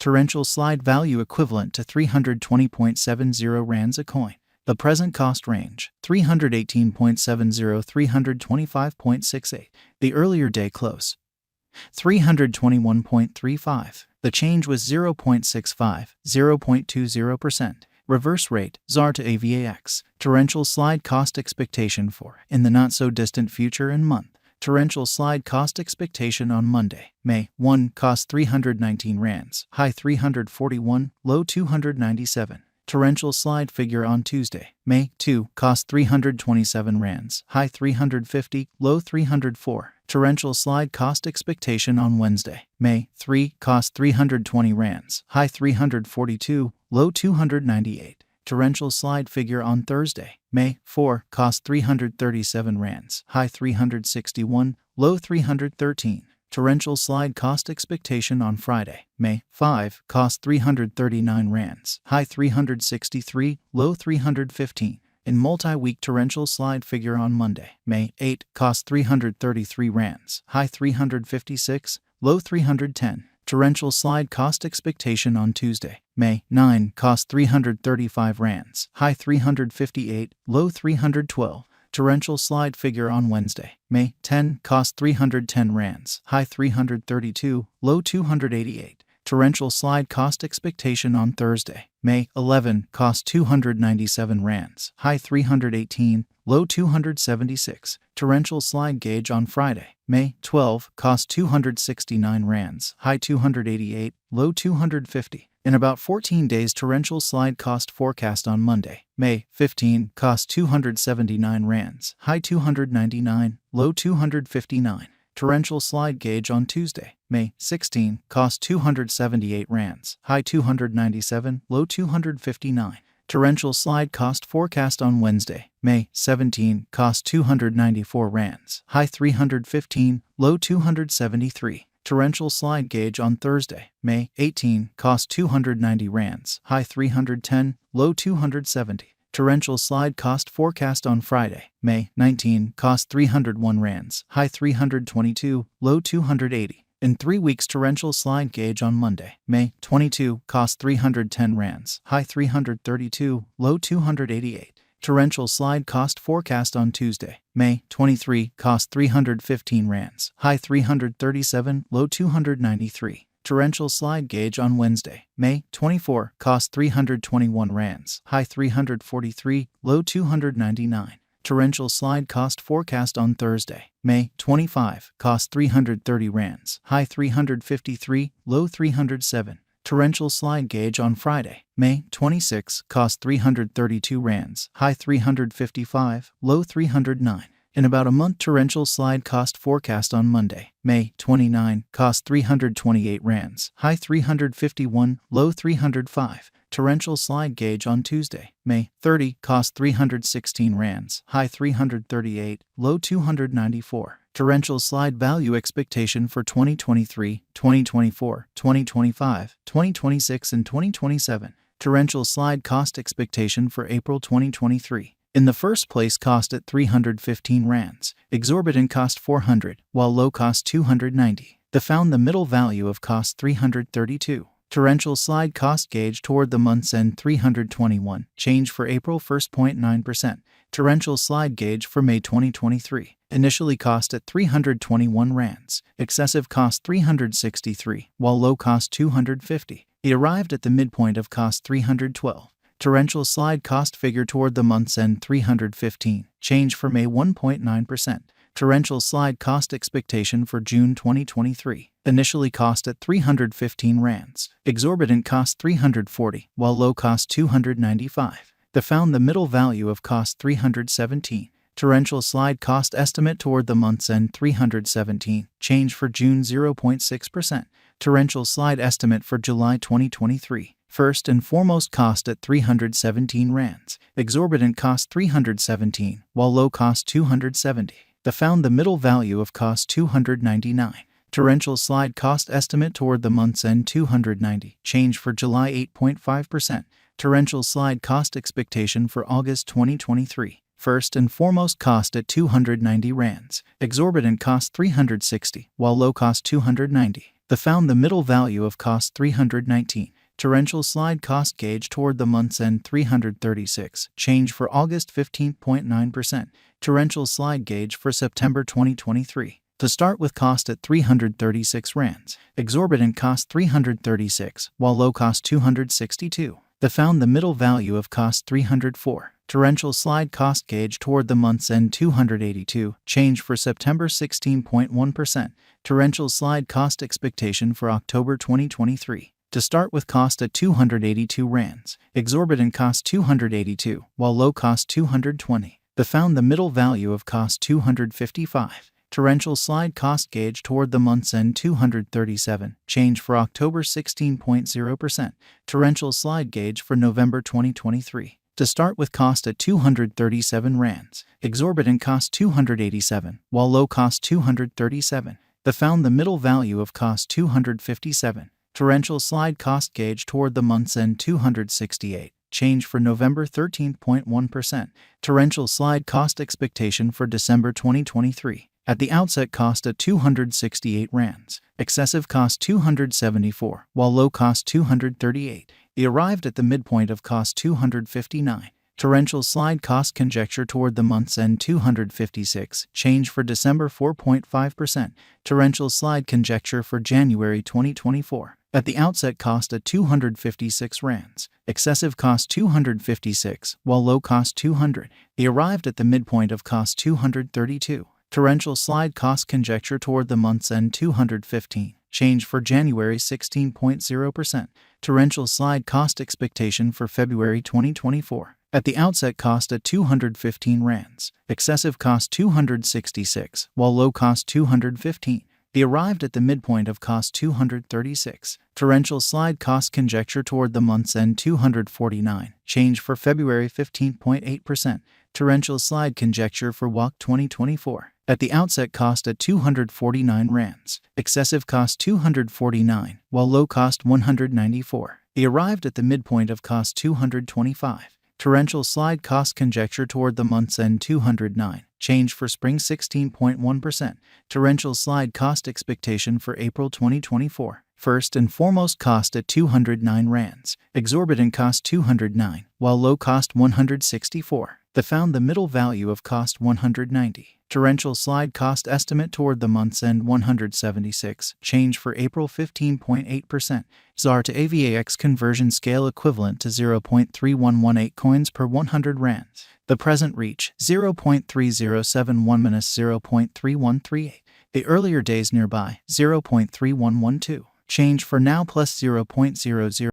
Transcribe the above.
Torrential slide value equivalent to 320.70 rands a coin. The present cost range, 318.70 325.68. The earlier day close, 321.35. The change was 0.65, 0.20%. Reverse rate, ZAR to AVAX. Torrential slide cost expectation for, in the not-so-distant future and month. Torrential slide cost expectation on Monday, May 1, cost 319 rands, high 341, low 297. Torrential slide figure on Tuesday, May 2, cost 327 rands, high 350, low 304. Torrential slide cost expectation on Wednesday, May 3, cost 320 rands, high 342, low 298. Torrential slide figure on Thursday, May 4, cost 337 rands, high 361, low 313. Torrential slide cost expectation on Friday, May 5, cost 339 rands, high 363, low 315. In multi-week torrential slide figure on Monday, May 8, cost 333 rands, high 356, low 310. Torrential slide cost expectation on Tuesday, May 9, cost 335 rands, high 358, low 312. Torrential slide figure on Wednesday, May 10, cost 310 rands, high 332, low 288. Torrential slide cost expectation on Thursday, May 11, cost 297 rands, high 318, low 276. Torrential slide gauge on Friday, May 12, cost 269 rands, high 288, low 250. In about 14 days, torrential slide cost forecast on Monday, May 15, cost 279 rands, high 299, low 259. Torrential slide gauge on Tuesday, May 16, cost 278 rands, high 297, low 259. Torrential slide cost forecast on Wednesday, May 17, cost 294 rands, high 315, low 273. Torrential slide gauge on Thursday, May 18, cost 290 rands, high 310, low 270. Torrential slide cost forecast on Friday, May 19, cost 301 rands, high 322, low 280. In 3 weeks, torrential slide gauge on Monday, May 22, cost 310 rands, high 332, low 288. Torrential slide cost forecast on Tuesday, May 23, cost 315 rands, high 337, low 293. Torrential slide gauge on Wednesday, May 24, cost 321 rands, high 343, low 299. Torrential slide cost forecast on Thursday, May 25, cost 330 rands, high 353, low 307. Torrential slide gauge on Friday, May 26, cost 332 rands, high 355, low 309. In about a month, torrential slide cost forecast on Monday, May 29, cost 328 rands, high 351, low 305. Torrential slide gauge on Tuesday, May 30, cost 316 rands, high 338, low 294. Torrential slide value expectation for 2023, 2024, 2025, 2026, and 2027. Torrential slide cost expectation for April 2023. In the first place, cost at 315 rands, exorbitant cost 400, while low cost 290. The found the middle value of cost 332. Torrential slide cost gauge toward the month's end 321, change for April 1.9%. Torrential slide gauge for May 2023, initially cost at 321 rands, excessive cost 363, while low cost 250. It arrived at the midpoint of cost 312. Torrential slide cost figure toward the month's end 315, change for May 1.9%. Torrential slide cost expectation for June 2023, initially cost at 315 rands, exorbitant cost 340, while low cost 295. The found the middle value of cost 317. Torrential slide cost estimate toward the month's end 317, change for June 0.6%. Torrential slide estimate for July 2023. First and foremost, cost at 317 rands, exorbitant cost 317, while low cost 270. The found the middle value of cost 299. Torrential slide cost estimate toward the month's end 290, change for July 8.5%. Torrential slide cost expectation for August 2023. First and foremost, cost at 290 rands, exorbitant cost 360, while low cost 290. The found the middle value of cost 319. Torrential slide cost gauge toward the month's end 336. Change for August 15.9%. Torrential slide gauge for September 2023. To start with cost at 336 rands. Exorbitant cost 336, while low cost 262. The found the middle value of cost 304. Torrential slide cost gauge toward the month's end 282. Change for September 16.1%. Torrential slide cost expectation for October 2023. To start with cost at 282 rands. Exorbitant cost 282, while low cost 220. The found the middle value of cost 255. Torrential slide cost gauge toward the month's end 237. Change for October 16.0%. Torrential slide gauge for November 2023. To start with cost at 237 rands. Exorbitant cost 287, while low cost 237. The found the middle value of cost 257. Torrential slide cost gauge toward the month's end 268. Change for November 13.1%. Torrential slide cost expectation for December 2023. At the outset cost at 268 rands. Excessive cost 274, while low cost 238. He arrived at the midpoint of cost 259. Torrential slide cost conjecture toward the month's end 256. Change for December 4.5%. Torrential slide conjecture for January 2024. At the outset cost at 256 rands. Excessive cost 256, while low cost 200. He arrived at the midpoint of cost 232. Torrential slide cost conjecture toward the month's end 215. Change for January 16.0%. Torrential slide cost expectation for February 2024. At the outset cost at 215 rands. Excessive cost 266, while low cost 215. He arrived at the midpoint of cost 236. Torrential slide cost conjecture toward the month's end 249. Change for February 15.8%. Torrential slide conjecture for WAC 2024. At the outset cost at 249 rands. Excessive cost 249, while low cost 194. He arrived at the midpoint of cost 225. Torrential slide cost conjecture toward the month's end 209. Change for spring 16.1%. Torrential slide cost expectation for April 2024. First and foremost cost at 209 rands. Exorbitant cost 209, while low cost 164. The found the middle value of cost 190. Torrential slide cost estimate toward the month's end 176. Change for April 15.8%. ZAR to AVAX conversion scale equivalent to 0.3118 coins per 100 rands. The present reach 0.3071-0.3138. The earlier days nearby 0.3112. Change for now plus 0.00.